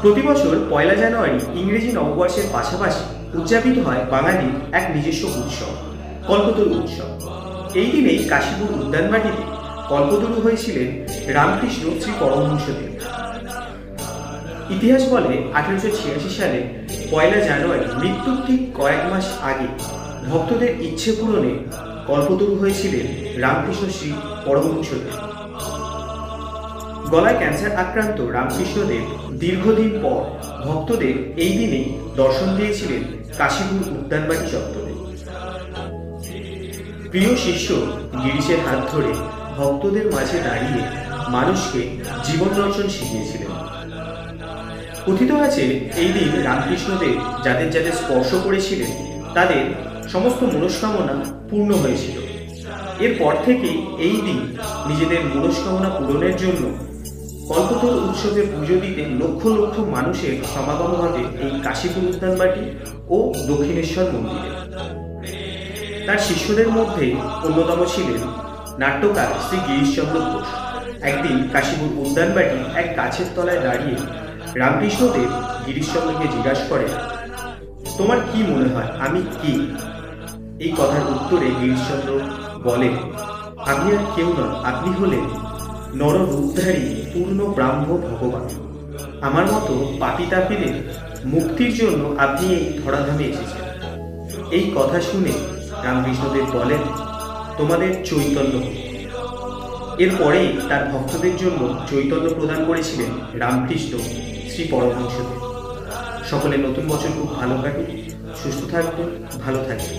প্রতি বছর ১লা জানুয়ারি ইংরেজি নববর্ষের পাশাপাশি উদযাপিত হয় বাঙালির এক নিজস্ব উৎসব, কল্পতরু উৎসব। এই দিনেই কাশীপুর উদ্যানবাটিতে কল্পতরু হয়েছিলেন রামকৃষ্ণ শ্রী পরমহংসদেব। ইতিহাস বলে 1886 সালে ১লা জানুয়ারি মৃত্যুর ঠিক কয়েক মাস আগে ভক্তদের ইচ্ছে পূরণে কল্পতরু হয়েছিলেন রামকৃষ্ণ শ্রী পরমহংসদেব। গলায় ক্যান্সার আক্রান্ত রামকৃষ্ণদেব দীর্ঘদিন পর ভক্তদের এই দিনেই দর্শন দিয়েছিলেন কাশীপুর উদ্যানবাটি চত্বরে। প্রিয় শিষ্য গিরিশের হাত ধরে ভক্তদের মাঝে দাঁড়িয়ে মানুষকে জীবন দর্শন শিখিয়েছিলেন। কথিত আছে এই দিন রামকৃষ্ণদেব যাদের যাদের স্পর্শ করেছিলেন তাদের সমস্ত মনস্কামনা পূর্ণ হয়েছিল। এরপর থেকেই এই দিন নিজেদের মনস্কামনা পূরণের জন্য কল্পতরু উৎসবে পুজো দিতে লক্ষ লক্ষ মানুষের সমাগম ঘটে এই কাশীপুর উদ্যানবাটি ও দক্ষিণেশ্বর মন্দিরে। তার শিষ্যদের মধ্যে অন্যতম ছিলেন নাট্যকার শ্রী গিরিশচন্দ্র ঘোষ। একদিন কাশীপুর উদ্যানবাটি এক গাছের তলায় দাঁড়িয়ে রামকৃষ্ণদেব গিরিশচন্দ্রকে জিজ্ঞাসা করেন, তোমার কি মনে হয় আমি কি? এই কথার উত্তরে গিরিশচন্দ্র বলেন, আপনি আর কেউ নন, আপনি হলেন নররূপধারী পূর্ণ ব্রাহ্ম ভগবান। আমার মতো পাপী তাপীদের মুক্তির জন্য আপনি এই ধরাধামে এসেছেন। এই কথা শুনে রামকৃষ্ণদেব বলেন, তোমাদের চৈতন্য। এরপরেই তার ভক্তদের জন্য চৈতন্য প্রদান করেছিলেন রামকৃষ্ণ শ্রী পরমহংসদেব। সকলে নতুন বছর খুব ভালো কাটুক, সুস্থ থাকবেন, ভালো থাকবেন।